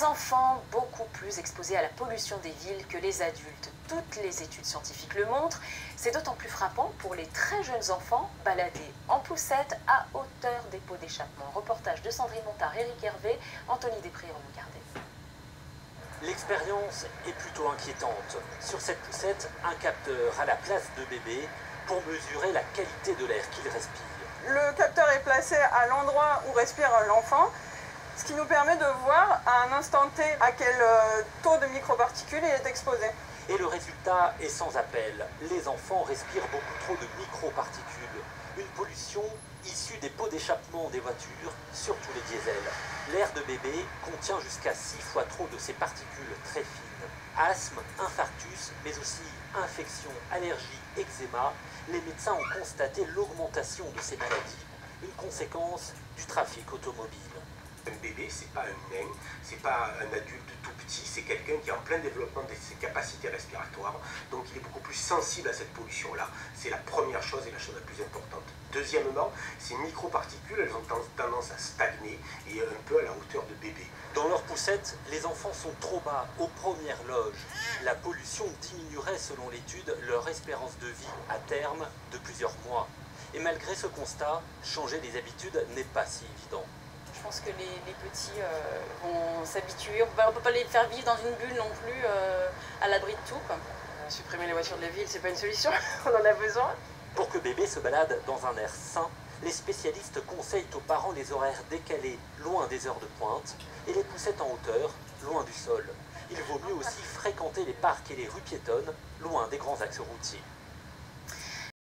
Les enfants beaucoup plus exposés à la pollution des villes que les adultes. Toutes les études scientifiques le montrent. C'est d'autant plus frappant pour les très jeunes enfants baladés en poussette à hauteur des pots d'échappement. Reportage de Sandrine Montard, Éric Hervé, Anthony Després, regardez. L'expérience est plutôt inquiétante. Sur cette poussette, un capteur à la place de bébé pour mesurer la qualité de l'air qu'il respire. Le capteur est placé à l'endroit où respire l'enfant, ce qui nous permet de voir à un instant T à quel taux de microparticules il est exposé. Et le résultat est sans appel. Les enfants respirent beaucoup trop de microparticules. Une pollution issue des pots d'échappement des voitures, surtout les diesels. L'air de bébé contient jusqu'à 6 fois trop de ces particules très fines. Asthme, infarctus, mais aussi infections, allergies, eczéma. Les médecins ont constaté l'augmentation de ces maladies, une conséquence du trafic automobile. Un bébé, c'est pas un nain, c'est pas un adulte tout petit, c'est quelqu'un qui est en plein développement de ses capacités respiratoires, donc il est beaucoup plus sensible à cette pollution-là. C'est la première chose et la chose la plus importante. Deuxièmement, ces microparticules, elles ont tendance à stagner et un peu à la hauteur de bébé. Dans leur poussette, les enfants sont trop bas, aux premières loges. La pollution diminuerait, selon l'étude, leur espérance de vie à terme de plusieurs mois. Et malgré ce constat, changer les habitudes n'est pas si évident. Je pense que les petits vont s'habituer. On ne peut pas les faire vivre dans une bulle non plus à l'abri de tout, quoi. Supprimer les voitures de la ville, c'est pas une solution. On en a besoin. Pour que bébé se balade dans un air sain, les spécialistes conseillent aux parents les horaires décalés, loin des heures de pointe, et les poussettes en hauteur, loin du sol. Il vaut mieux aussi fréquenter les parcs et les rues piétonnes, loin des grands axes routiers.